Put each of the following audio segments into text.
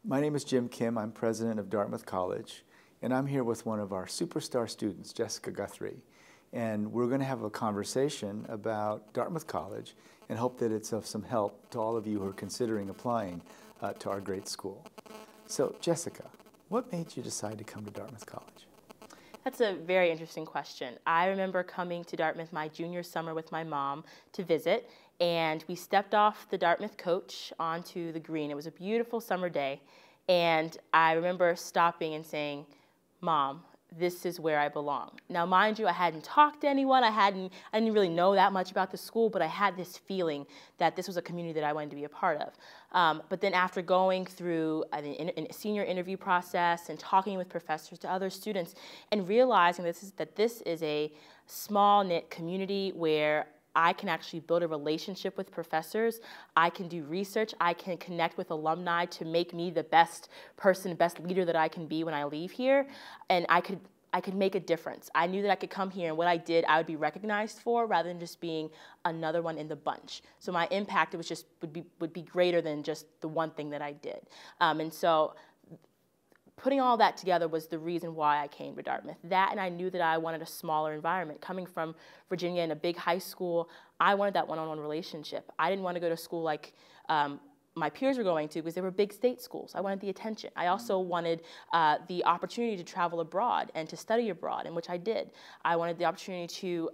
My name is Jim Kim. I'm president of Dartmouth College, and I'm here with one of our superstar students, Jessica Guthrie. And we're going to have a conversation about Dartmouth College and hope that it's of some help to all of you who are considering applying to our great school. So, Jessica, what made you decide to come to Dartmouth College? That's a very interesting question. I remember coming to Dartmouth my junior summer with my mom to visit, and we stepped off the Dartmouth coach onto the green. It was a beautiful summer day, and I remember stopping and saying, "Mom, this is where I belong." Now, mind you, I hadn't talked to anyone. I didn't really know that much about the school, but I had this feeling that this was a community that I wanted to be a part of. But then after going through a senior interview process and talking with professors to other students and realizing that this is a small-knit community where I can actually build a relationship with professors, I can do research, I can connect with alumni to make me the best person, best leader that I can be when I leave here, and I could make a difference. I knew that I could come here and what I did I would be recognized for rather than just being another one in the bunch. So my impact would be greater than just the one thing that I did. And so putting all that together was the reason why I came to Dartmouth. That, and I knew that I wanted a smaller environment. Coming from Virginia in a big high school, I wanted that one-on-one relationship. I didn't want to go to school like my peers were going to because they were big state schools. I wanted the attention. I also wanted the opportunity to travel abroad and to study abroad, and which I did. I wanted the opportunity to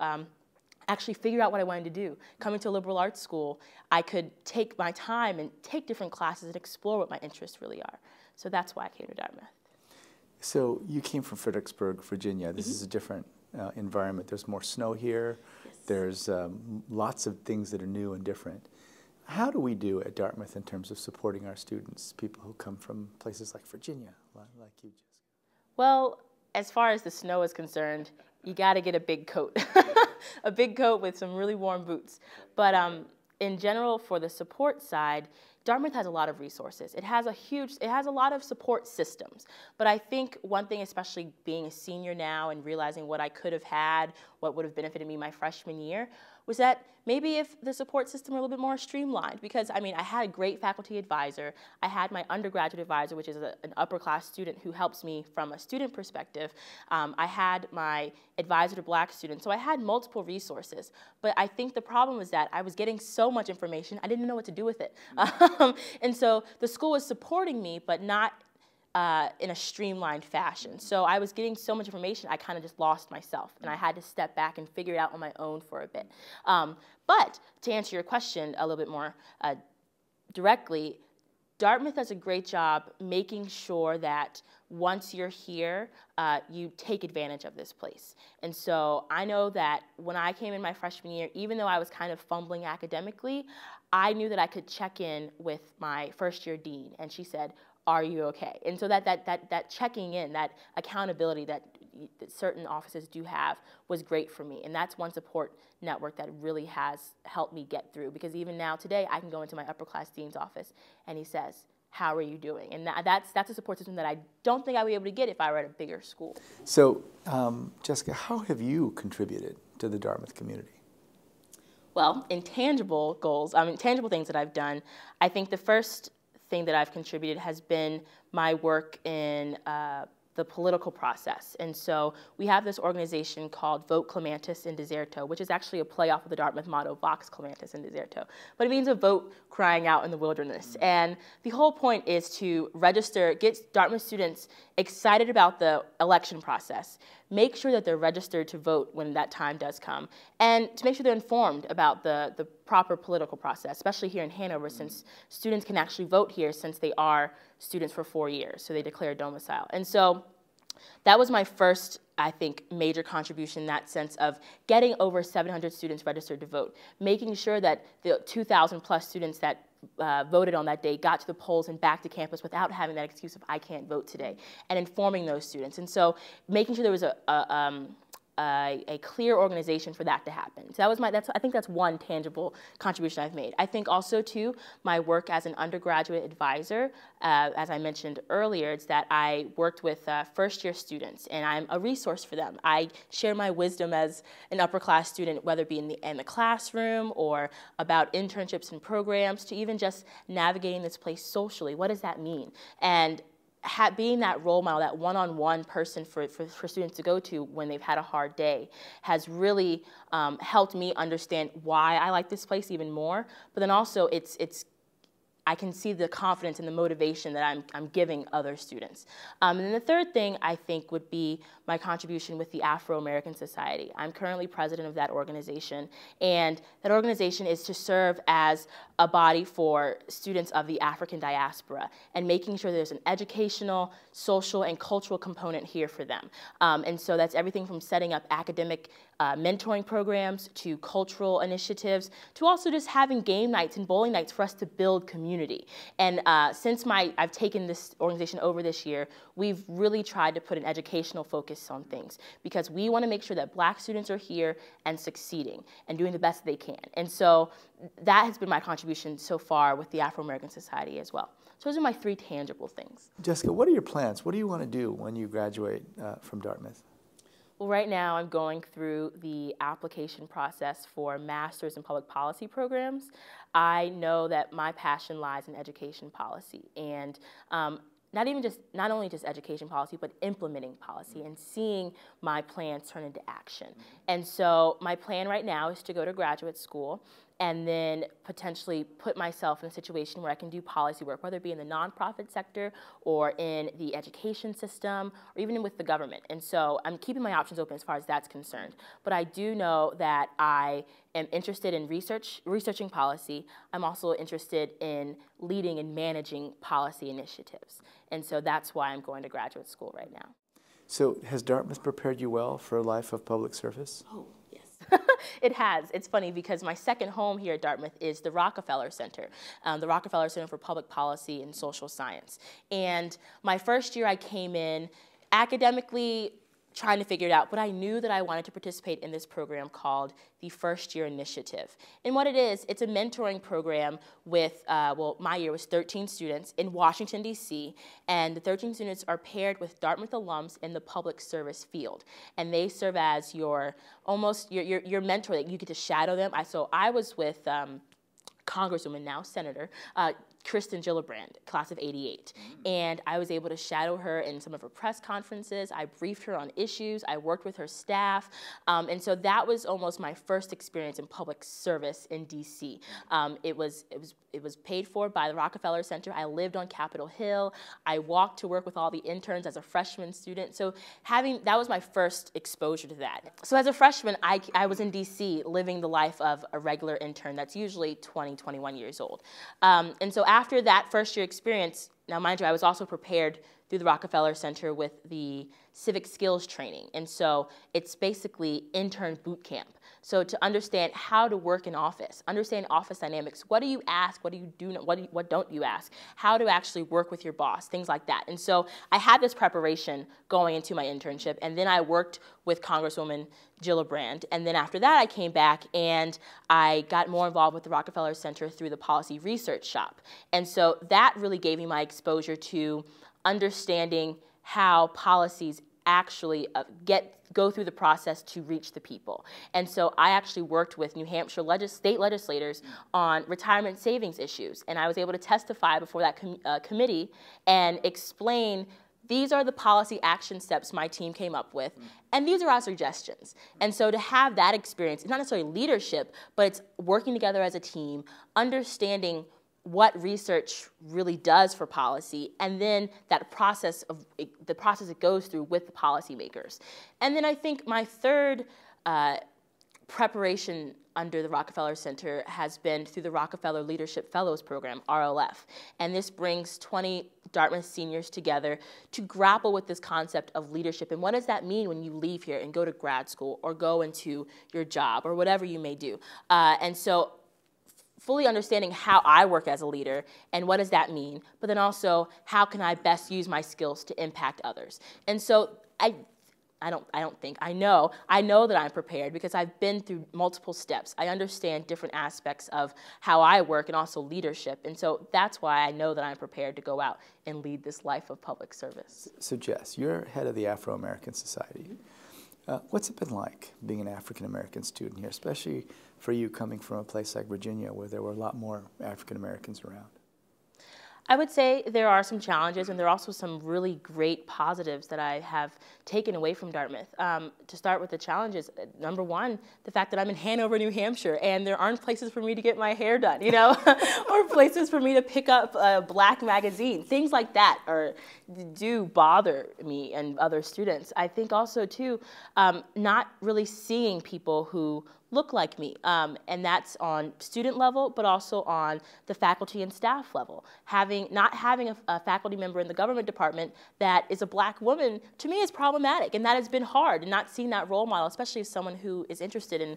actually figure out what I wanted to do. Coming to a liberal arts school, I could take my time and take different classes and explore what my interests really are. So that's why I came to Dartmouth. So you came from Fredericksburg, Virginia. This is a different environment. There's more snow here. Yes. There's lots of things that are new and different. How do we do at Dartmouth in terms of supporting our students, people who come from places like Virginia, like you, Jessica? Well, as far as the snow is concerned, you got to get a big coat, a big coat with some really warm boots. But in general, for the support side, Dartmouth has a lot of resources. It has a lot of support systems. But I think one thing, especially being a senior now and realizing what I could have had, what would have benefited me my freshman year, was that maybe if the support system were a little bit more streamlined, because I mean, I had a great faculty advisor. I had my undergraduate advisor, which is an upper class student who helps me from a student perspective. I had my advisor to black students. So I had multiple resources. But I think the problem was that I was getting so much information, I didn't know what to do with it. And so the school was supporting me, but not in a streamlined fashion. So I was getting so much information, I kind of just lost myself, and I had to step back and figure it out on my own for a bit. But to answer your question a little bit more directly, Dartmouth does a great job making sure that once you're here, you take advantage of this place. And so I know that when I came in my freshman year, even though I was kind of fumbling academically, I knew that I could check in with my first year dean, and she said, "Are you okay?" And so that checking in, that accountability that certain offices do have was great for me. And that's one support network that really has helped me get through. Because even now, today, I can go into my upper class dean's office and he says, "How are you doing?" And that's a support system that I don't think I would be able to get if I were at a bigger school. So, Jessica, how have you contributed to the Dartmouth community? Well, in tangible goals, tangible things that I've done, I think the first thing that I've contributed has been my work in the political process. And so we have this organization called Vote Clematis in Deserto, which is actually a play off of the Dartmouth motto, Vox Clematis in Deserto. But it means a vote crying out in the wilderness. And the whole point is to register, get Dartmouth students excited about the election process, make sure that they're registered to vote when that time does come, and to make sure they're informed about the proper political process, especially here in Hanover, since students can actually vote here since they are students for 4 years, so they declare domicile. And so that was my first, I think, major contribution in that sense of getting over 700 students registered to vote, making sure that the 2,000 plus students that voted on that day got to the polls and back to campus without having that excuse of "I can't vote today," and informing those students. And so making sure there was a clear organization for that to happen. So that was I think that's one tangible contribution I've made. I think also too, my work as an undergraduate advisor, as I mentioned earlier, it's that I worked with first-year students, and I'm a resource for them. I share my wisdom as an upper-class student, whether it be in the classroom or about internships and programs, to even just navigating this place socially. What does that mean? And being that role model, that one-on-one person for students to go to when they've had a hard day, has really helped me understand why I like this place even more. But then also, I can see the confidence and the motivation that I'm giving other students. And then the third thing I think would be my contribution with the Afro-American Society. I'm currently president of that organization, and that organization is to serve as a body for students of the African diaspora and making sure there's an educational, social, and cultural component here for them. And so that's everything from setting up academic mentoring programs to cultural initiatives to also just having game nights and bowling nights for us to build community. And since I've taken this organization over this year, we've really tried to put an educational focus on things because we want to make sure that Black students are here and succeeding and doing the best they can. And so that has been my contribution so far with the Afro-American Society as well. So those are my three tangible things. Jessica, what are your plans? What do you want to do when you graduate from Dartmouth? Well, right now I'm going through the application process for Masters in Public Policy programs. I know that my passion lies in education policy, and not only just education policy, but implementing policy and seeing my plans turn into action. And so my plan right now is to go to graduate school and then potentially put myself in a situation where I can do policy work, whether it be in the nonprofit sector or in the education system or even with the government. And so I'm keeping my options open as far as that's concerned. But I do know that I am interested in researching policy. I'm also interested in leading and managing policy initiatives. And so that's why I'm going to graduate school right now. So has Dartmouth prepared you well for a life of public service? Oh, yes. It has. It's funny because my second home here at Dartmouth is the Rockefeller Center, the Rockefeller Center for Public Policy and Social Science. And my first year I came in academically trying to figure it out, but I knew that I wanted to participate in this program called the First Year Initiative. And what it is, it's a mentoring program with, well, my year was 13 students in Washington, D.C., and the 13 students are paired with Dartmouth alums in the public service field. And they serve as your mentor, that you get to shadow them. So I was with Congresswoman, now Senator, Kristen Gillibrand, class of '88. And I was able to shadow her in some of her press conferences. I briefed her on issues. I worked with her staff. And so that was almost my first experience in public service in DC. It was paid for by the Rockefeller Center. I lived on Capitol Hill. I walked to work with all the interns as a freshman student. So that was my first exposure to that. So as a freshman, I was in DC living the life of a regular intern that's usually 20, 21 years old. And so after that first year experience, now mind you, I was also prepared through the Rockefeller Center with the civic skills training. And so it's basically intern boot camp. So to understand how to work in office, understand office dynamics, what do you ask, what do you do, what don't you ask, how to actually work with your boss, things like that. And so I had this preparation going into my internship, and then I worked with Congresswoman Gillibrand. And then after that, I came back and I got more involved with the Rockefeller Center through the Policy Research Shop. And so that really gave me my exposure to understanding how policies actually go through the process to reach the people. And so I actually worked with New Hampshire state legislators on retirement savings issues. And I was able to testify before that committee and explain, these are the policy action steps my team came up with, and these are our suggestions. And so to have that experience, it's not necessarily leadership, but it's working together as a team, understanding what research really does for policy, and then the process it goes through with the policymakers. And then I think my third preparation under the Rockefeller Center has been through the Rockefeller Leadership Fellows Program, RLF. And this brings 20 Dartmouth seniors together to grapple with this concept of leadership. And what does that mean when you leave here and go to grad school or go into your job or whatever you may do? And so fully understanding how I work as a leader and what does that mean, but then also how can I best use my skills to impact others. And so I know that I'm prepared because I've been through multiple steps. I understand different aspects of how I work and also leadership. And so that's why I know that I'm prepared to go out and lead this life of public service. So Jess, you're head of the Afro-American Society. What's it been like being an African-American student here, especially for you coming from a place like Virginia where there were a lot more African-Americans around? I would say there are some challenges, and there are also some really great positives that I have taken away from Dartmouth. To start with the challenges, number one, the fact that I'm in Hanover, New Hampshire, and there aren't places for me to get my hair done, you know, or places for me to pick up a black magazine. Things like that do bother me and other students. I think also, too, not really seeing people who look like me, and that's on student level, but also on the faculty and staff level. Not having a faculty member in the government department that is a black woman, to me, is problematic, and that has been hard, and not seeing that role model, especially as someone who is interested in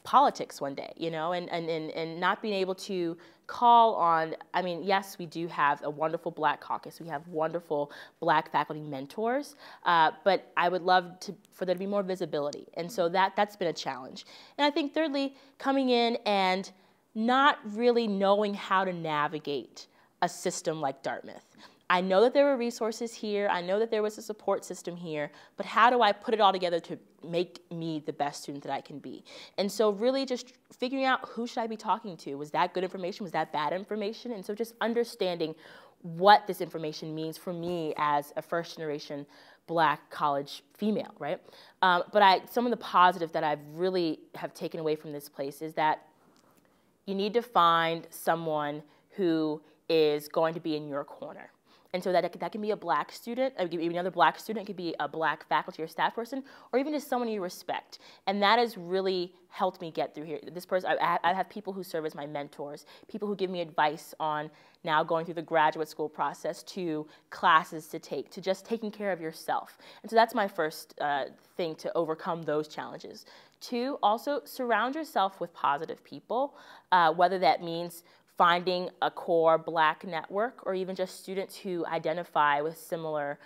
politics one day, you know, and not being able to call on, I mean, yes, we do have a wonderful black caucus. We have wonderful black faculty mentors, but I would love for there to be more visibility. And so that's been a challenge. And I think thirdly, coming in and not really knowing how to navigate a system like Dartmouth. I know that there were resources here, I know that there was a support system here, but how do I put it all together to make me the best student that I can be? And so really just figuring out who should I be talking to? Was that good information? Was that bad information? And so just understanding what this information means for me as a first-generation black college female, right? But some of the positives that I've really have taken away from this place is that you need to find someone who is going to be in your corner. And so that can be a black student, even another black student, it could be a black faculty or staff person, or even just someone you respect. And that has really helped me get through here. This person, I have people who serve as my mentors, people who give me advice on now going through the graduate school process, to classes to take, to just taking care of yourself. And so that's my first thing to overcome those challenges. Two, also surround yourself with positive people, whether that means finding a core black network, or even just students who identify with similar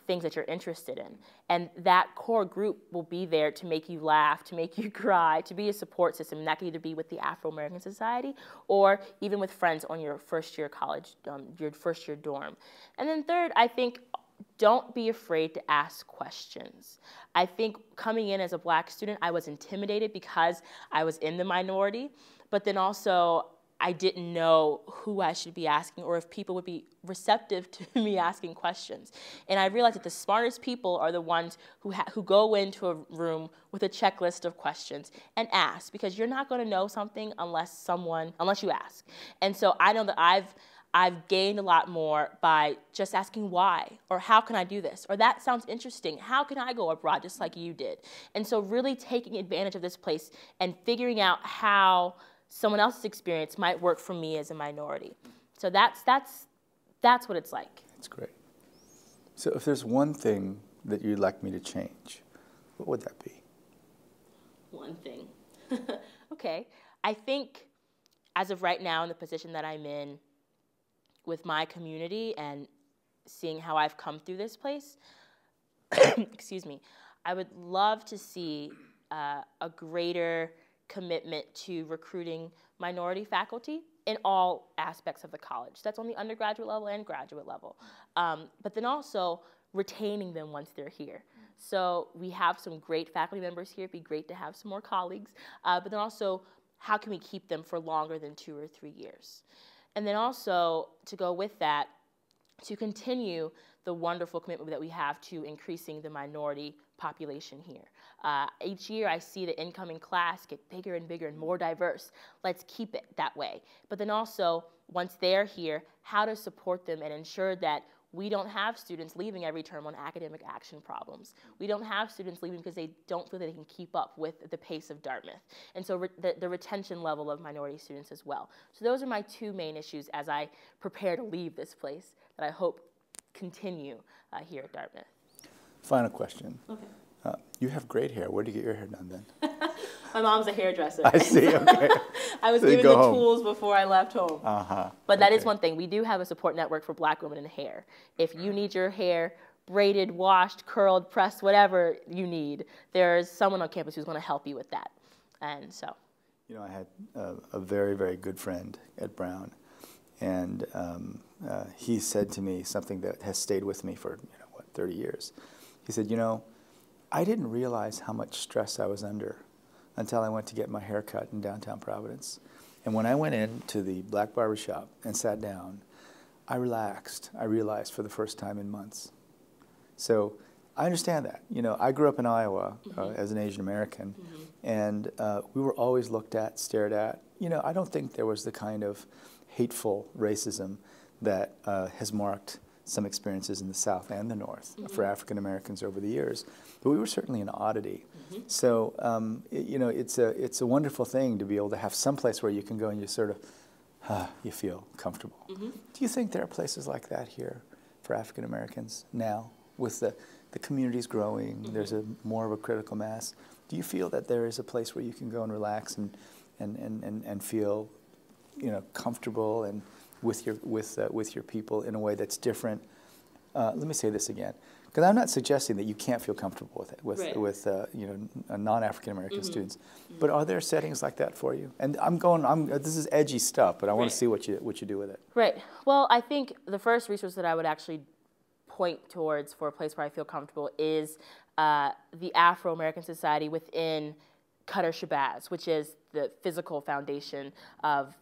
things that you're interested in. And that core group will be there to make you laugh, to make you cry, to be a support system. And that can either be with the Afro-American Society, or even with friends on your first year college, your first year dorm. And then third, I think, don't be afraid to ask questions. I think coming in as a black student, I was intimidated because I was in the minority, but then also I didn't know who I should be asking, or if people would be receptive to me asking questions. And I realized that the smartest people are the ones who go into a room with a checklist of questions and ask, because you're not going to know something unless you ask. And so I know that I've gained a lot more by just asking why, or how can I do this, or that sounds interesting, how can I go abroad just like you did? And so really taking advantage of this place and figuring out how someone else's experience might work for me as a minority. So that's what it's like. That's great. So if there's one thing that you'd like me to change, what would that be? One thing. Okay. I think as of right now, in the position that I'm in with my community and seeing how I've come through this place, excuse me, I would love to see a greater commitment to recruiting minority faculty in all aspects of the college. That's on the undergraduate level and graduate level. But then also retaining them once they're here. So we have some great faculty members here. It'd be great to have some more colleagues. But then also, how can we keep them for longer than 2 or 3 years? And then also, to go with that, to continue the wonderful commitment that we have to increasing the minority population here. Each year I see the incoming class get bigger and bigger and more diverse. Let's keep it that way. But then also, once they're here, how to support them and ensure that we don't have students leaving every term on academic action problems. We don't have students leaving because they don't feel that they can keep up with the pace of Dartmouth. And so the retention level of minority students as well. So those are my 2 main issues as I prepare to leave this place that I hope continue here at Dartmouth. Final question. Okay. You have great hair. Where do you get your hair done then? My mom's a hairdresser. I see, okay. I was given the tools before I left home. Uh-huh. But that is one thing. We do have a support network for black women in hair. If you need your hair braided, washed, curled, pressed, whatever you need, there's someone on campus who's going to help you with that. And so. You know, I had a very, very good friend at Brown, and he said to me something that has stayed with me for, 30 years. He said, I didn't realize how much stress I was under until I went to get my hair cut in downtown Providence. And when I went into the black barber shop and sat down, I relaxed, I realized, for the first time in months. So I understand that. I grew up in Iowa as an Asian American, and we were always looked at, stared at. I don't think there was the kind of hateful racism that has marked some experiences in the South and the North for African Americans over the years. But we were certainly an oddity. So, it's a wonderful thing to be able to have some place where you can go and you sort of, you feel comfortable. Do you think there are places like that here for African Americans now, with the communities growing, there's more of a critical mass? Do you feel that there is a place where you can go and relax and feel, comfortable and with your people in a way that's different? Let me say this again, because I'm not suggesting that you can't feel comfortable with it with non-African American students, but are there settings like that for you? And this is edgy stuff, but I want to see what you do with it. Right. Well, I think the first resource that I would actually point towards for a place where I feel comfortable is the Afro-American Society within Qatar Shabazz, which is the physical foundation of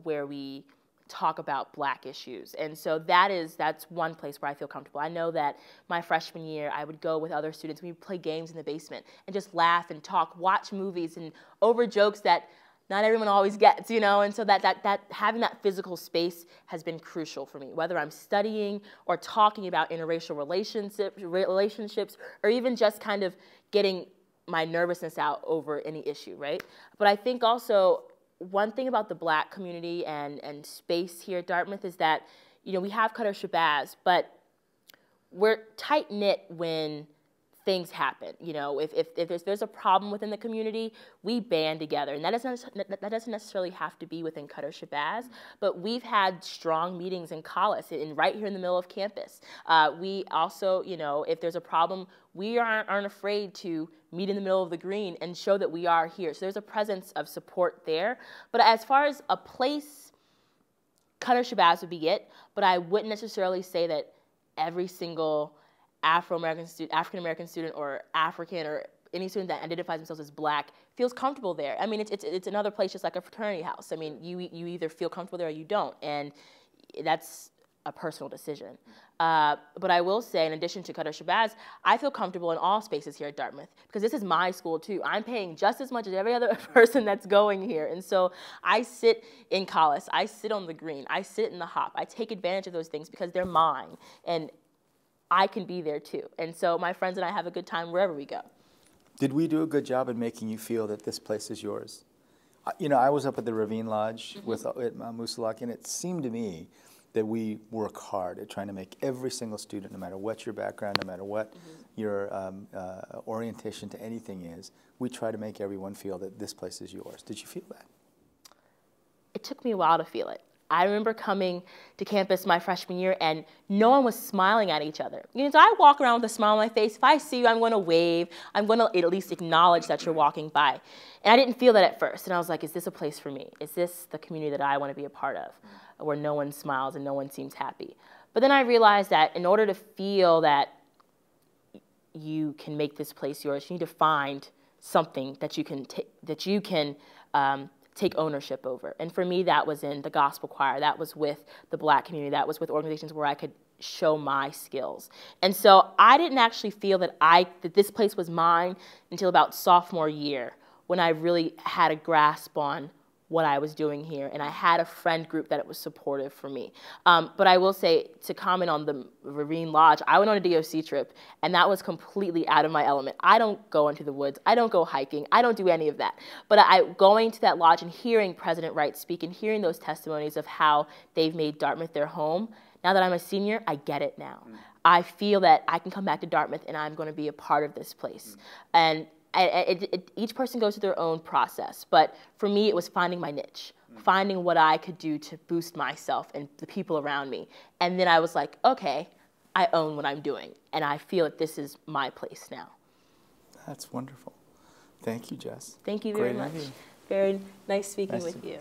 where we talk about Black issues. And so that's one place where I feel comfortable. I know that my freshman year, I would go with other students, we would play games in the basement and just laugh and talk, watch movies and over jokes that not everyone always gets, and so that having that physical space has been crucial for me, whether I'm studying or talking about interracial relationships, or even just kind of getting my nervousness out over any issue, right? But I think also one thing about the Black community and space here at Dartmouth is that, we have Qatar Shabazz, but we're tight-knit when things happen. If there's a problem within the community, we band together. And that doesn't necessarily have to be within Qatar Shabazz, but we've had strong meetings in Collis, right here in the middle of campus. We also, if there's a problem, we aren't afraid to meet in the middle of the green and show that we are here. So there's a presence of support there. But as far as a place, Qatar Shabazz would be it, but I wouldn't necessarily say that every single African-American student or African or any student that identifies themselves as Black feels comfortable there. I mean, it's another place just like a fraternity house. I mean, you either feel comfortable there or you don't, and that's a personal decision. But I will say, in addition to Qatar Shabazz, I feel comfortable in all spaces here at Dartmouth because this is my school too. I'm paying just as much as every other person that's going here. And so I sit in Collis, I sit on the green, I sit in the hop. I take advantage of those things because they're mine. And I can be there too. And so my friends and I have a good time wherever we go. Did we do a good job in making you feel that this place is yours? I was up at the Ravine Lodge at Musalak, and it seemed to me that we work hard at trying to make every single student, no matter what your background, no matter what your orientation to anything is, we try to make everyone feel that this place is yours. Did you feel that? It took me a while to feel it. I remember coming to campus my freshman year and no one was smiling at each other. So I walk around with a smile on my face. If I see you, I'm going to wave. I'm going to at least acknowledge that you're walking by. And I didn't feel that at first. And I was like, is this a place for me? Is this the community that I want to be a part of, where no one smiles and no one seems happy? But then I realized that in order to feel that you can make this place yours, you need to find something that you can take ownership over. And for me, that was in the gospel choir. That was with the Black community. That was with organizations where I could show my skills. And so I didn't actually feel that this place was mine until about sophomore year, when I really had a grasp on what I was doing here, and I had a friend group that it was supportive for me. But I will say, to comment on the Ravine Lodge, I went on a DOC trip, and that was completely out of my element. I don't go into the woods. I don't go hiking. I don't do any of that. But going to that lodge and hearing President Wright speak and hearing those testimonies of how they've made Dartmouth their home, now that I'm a senior, I get it now. I feel that I can come back to Dartmouth, and I'm going to be a part of this place. And each person goes through their own process, but for me, it was finding my niche, finding what I could do to boost myself and the people around me. And then I was like, okay, I own what I'm doing, and I feel that this is my place now. That's wonderful. Thank you, Jess. Thank you very much. Very nice speaking with you.